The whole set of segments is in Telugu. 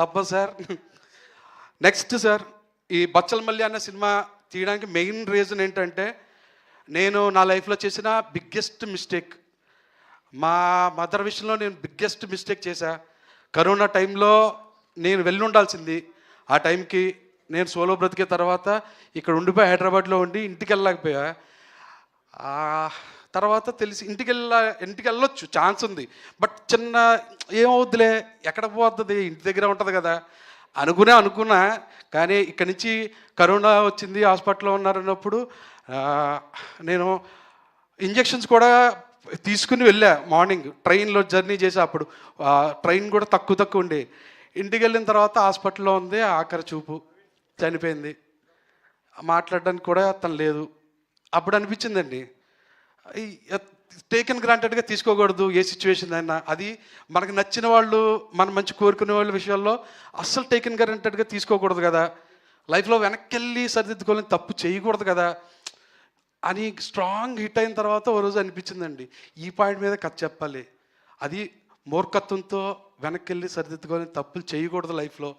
తప్పదు సార్. నెక్స్ట్ సార్, ఈ బచ్చలమల్లి అన్న సినిమా తీయడానికి మెయిన్ రీజన్ ఏంటంటే, నేను నా లైఫ్లో చేసిన బిగ్గెస్ట్ మిస్టేక్, మా మదర్ విషయంలో నేను బిగ్గెస్ట్ మిస్టేక్ చేశా. కరోనా టైంలో నేను వెళ్ళి ఉండాల్సింది. ఆ టైంకి నేను సోలో బ్రతికే తర్వాత ఇక్కడ ఉండిపోయి హైదరాబాద్లో ఉండి ఇంటికి వెళ్ళలేకపోయా. తర్వాత తెలిసి ఇంటికి వెళ్ళొచ్చు, ఛాన్స్ ఉంది. బట్ చిన్న ఏమవుద్దిలే, ఎక్కడ పోతుంది, ఇంటి దగ్గర ఉంటుంది కదా అనుకున్నా. కానీ ఇక్కడి నుంచి కరోనా వచ్చింది, హాస్పిటల్లో ఉన్నారన్నప్పుడు నేను ఇంజెక్షన్స్ కూడా తీసుకుని వెళ్ళా. మార్నింగ్ ట్రైన్లో జర్నీ చేసా. అప్పుడు ట్రైన్ కూడా తక్కువ ఉండే. ఇంటికి వెళ్ళిన తర్వాత హాస్పిటల్లో ఉంది, ఆఖరి చూపు, చనిపోయింది. మాట్లాడడానికి కూడా తను లేదు. అప్పుడు అనిపించిందండి, టేకెన్ గ్రాంటెడ్గా తీసుకోకూడదు ఏ సిచ్యువేషన్ అయినా. అది మనకు నచ్చిన వాళ్ళు, మనం మంచి కోరుకునే వాళ్ళ విషయాల్లో అస్సలు టేకెన్ గ్రాంటెడ్గా తీసుకోకూడదు కదా. లైఫ్లో వెనక్కి వెళ్ళి సరిదిద్దుకోవాలని తప్పు చేయకూడదు కదా అని స్ట్రాంగ్ హిట్ అయిన తర్వాత ఓ రోజు అనిపించిందండి, ఈ పాయింట్ మీద కథ చెప్పాలి. అది మూర్ఖత్వంతో వెనక్కి వెళ్ళి సరిదిద్దుకోవాలని తప్పులు చేయకూడదు లైఫ్లో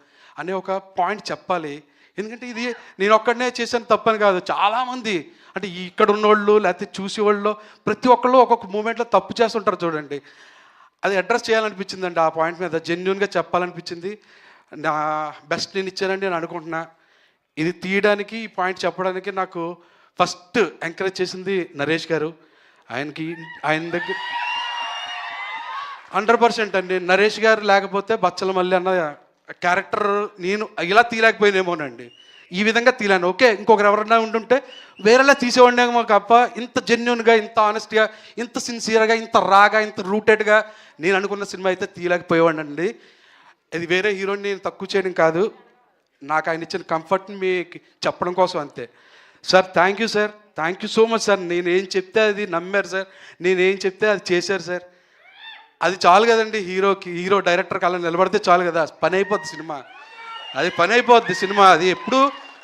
అనే ఒక పాయింట్ చెప్పాలి. ఎందుకంటే ఇది నేను ఒక్కడనే చేశాను తప్పని కాదు, చాలామంది అంటే ఇక్కడ ఉన్నోళ్ళు లేకపోతే చూసేవాళ్ళు ప్రతి ఒక్కళ్ళు ఒక్కొక్క మూమెంట్లో తప్పు చేస్తుంటారు చూడండి. అది అడ్రస్ చేయాలనిపించిందండి, ఆ పాయింట్ మీద జెన్యున్గా చెప్పాలనిపించింది. నా బెస్ట్ నేను ఇచ్చానండి నేను అనుకుంటున్నా. ఇది తీయడానికి, ఈ పాయింట్ చెప్పడానికి నాకు ఫస్ట్ ఎంకరేజ్ చేసింది నరేష్ గారు. ఆయన దగ్గర 100% అండి. నరేష్ గారు లేకపోతే బచ్చలమల్లి అన్న క్యారెక్టర్ నేను ఇలా తీయలేకపోయినేమోనండి. ఈ విధంగా తీయలేను. ఓకే, ఇంకొకరు ఎవరైనా ఉండుంటే వేరేలా తీసేవాడినేమో తప్ప ఇంత జెన్యున్గా, ఇంత ఆనెస్ట్గా, ఇంత సిన్సియర్గా, ఇంత రాగా, ఇంత రూటెడ్గా నేను అనుకున్న సినిమా అయితే తీయలేకపోయేవాడినండి. ఇది వేరే హీరోని నేను తక్కువ చేయడం కాదు, నాకు ఆయన ఇచ్చిన కంఫర్ట్ని మీకు చెప్పడం కోసం అంతే. Sir thank you sir, thank you so much sir. నేను ఏం చెప్తే అది నమ్మారు సార్, నేను ఏం చెప్తే అది చేశారు సార్. అది చాలు కదండి, హీరో డైరెక్టర్కి అలా నిలబడితే చాలు కదా, పని అయిపోద్ది సినిమా. అది పని అయిపోద్ది సినిమా. అది ఎప్పుడు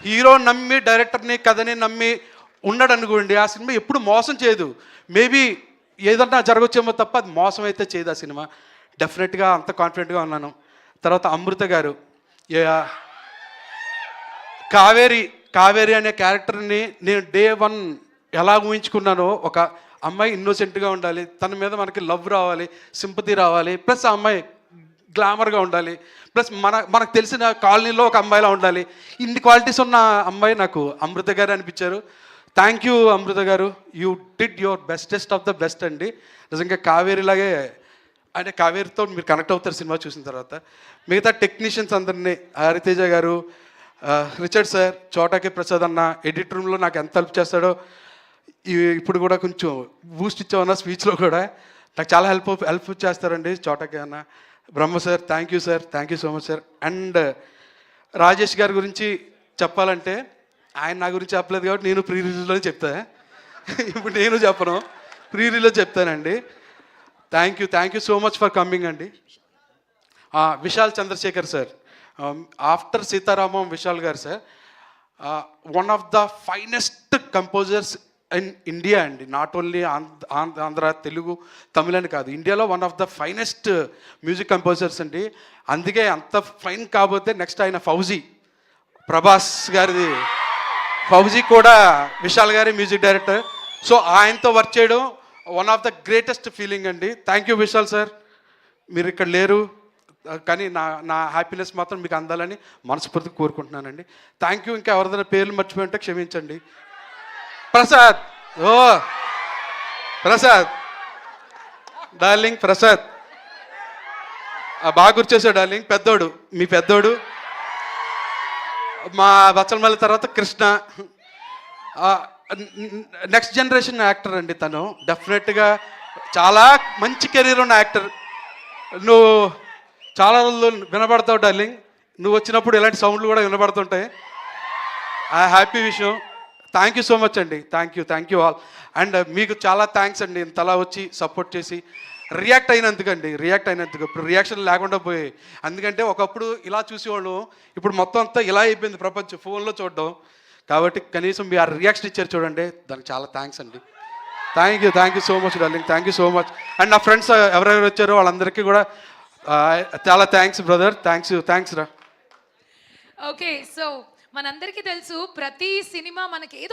హీరో నమ్మి, డైరెక్టర్ని కథని నమ్మి ఉన్నాడు అనుకోండి, ఆ సినిమా ఎప్పుడు మోసం చేయదు. మేబీ ఏదన్నా జరగచ్చేమో తప్ప అది మోసం అయితే చేయదు ఆ సినిమా. డెఫినెట్గా అంత కాన్ఫిడెంట్గా ఉన్నాను. తర్వాత అమృత గారు, కావేరి అనే క్యారెక్టర్ని నేను డే 1 ఎలా ఊహించుకున్నానో, ఒక అమ్మాయి ఇన్నోసెంట్గా ఉండాలి, తన మీద మనకి లవ్ రావాలి, సింపతి రావాలి, ప్లస్ ఆ అమ్మాయి గ్లామర్గా ఉండాలి, ప్లస్ మనకు తెలిసిన కాలనీలో ఒక అమ్మాయిలా ఉండాలి. ఇన్ని క్వాలిటీస్ ఉన్న అమ్మాయి నాకు అమృత గారు అనిపించారు. థ్యాంక్ యూ అమృత గారు, you did your bestest of the best అండి. నిజంగా కావేరిలాగే, అంటే కావేరితో మీరు కనెక్ట్ అవుతారు సినిమా చూసిన తర్వాత. మిగతా టెక్నీషియన్స్ అందరినీ, హరితేజ గారు, రిచర్డ్ సార్, చోటాకి ప్రసాద్ అన్న ఎడిట్ రూమ్లో నాకు ఎంత హెల్ప్ చేస్తాడో, ఇప్పుడు కూడా కొంచెం బూస్ట్ ఇచ్చామన్న స్పీచ్లో కూడా నాకు చాలా హెల్ప్ చేస్తారండి చోటాకి అన్న. Brahma sir, thank you sir, thank you so much sir. And Rajesh గారి గురించి చెప్పాలంటే, ఆయన నా గురించి చెప్పలేదు కాబట్టి నేను ప్రీ రిలీజ్లోనే చెప్తా. ఇప్పుడు నేను చెప్పను, ప్రీ రిలీజ్ చెప్తానండి. Thank you so much for coming అండి. విశాల్ చంద్రశేఖర్ సార్, ఆఫ్టర్ సీతారామం విశాల్ గారు sir, one of the finest composers in India అండి. నాట్ ఓన్లీ ఆంధ్ర, తెలుగు, తమిళ అని కాదు, ఇండియాలో one of the finest music composers అండి. అందుకే అంత ఫైన్ కాబోతే నెక్స్ట్ ఆయన ఫౌజీ, ప్రభాస్ గారిది ఫౌజీ కూడా విశాల్ గారి మ్యూజిక్ డైరెక్టర్. సో ఆయనతో వర్క్ చేయడం one of the greatest feeling అండి. థ్యాంక్ యూ విశాల్ సార్, మీరు ఇక్కడ లేరు కానీ నా హ్యాపీనెస్ మాత్రం మీకు అందాలని మనస్ఫూర్తిగా కోరుకుంటున్నానండి. Thank you. ఇంకా ఎవరిదైనా పేర్లు మర్చిపోయి ఉంటే క్షమించండి. ప్రసాద్, ప్రసాద్ డార్లింగ్, ప్రసాద్ బాగా గుర్చేసాడు డార్లింగ్. పెద్దోడు, మీ పెద్దోడు, మా బచ్చలమల్లి తర్వాత కృష్ణ, నెక్స్ట్ జనరేషన్ యాక్టర్ అండి తను. డెఫినెట్గా చాలా మంచి కెరీర్ ఉన్న యాక్టర్. నువ్వు చాలా రోజులు వినబడతావు డార్లింగ్, నువ్వు వచ్చినప్పుడు ఇలాంటి సౌండ్లు కూడా వినబడుతుంటాయి. ఆ హ్యాపీ విషయం. థ్యాంక్ యూ సో మచ్ అండి, థ్యాంక్ యూ ఆల్. అండ్ మీకు చాలా థ్యాంక్స్ అండి, ఇంతలా వచ్చి సపోర్ట్ చేసి రియాక్ట్ అయినందుకు. ఇప్పుడు రియాక్షన్ లేకుండా పోయాయి. ఎందుకంటే ఒకప్పుడు ఇలా చూసేవాళ్ళు, ఇప్పుడు మొత్తం అంతా ఇలా అయిపోయింది ప్రపంచం, ఫోన్లో చూడడం. కాబట్టి కనీసం మీరు ఆ రియాక్షన్ ఇచ్చారు చూడండి, దానికి చాలా థ్యాంక్స్ అండి. Thank you so much darling, thank you so much. And నా ఫ్రెండ్స్ ఎవరెవరు వచ్చారో వాళ్ళందరికీ కూడా చాలా థ్యాంక్స్ బ్రదర్, థ్యాంక్స్ రా. ఓకే, సో మనందరికీ తెలుసు ప్రతి సినిమా మనకి ఏదో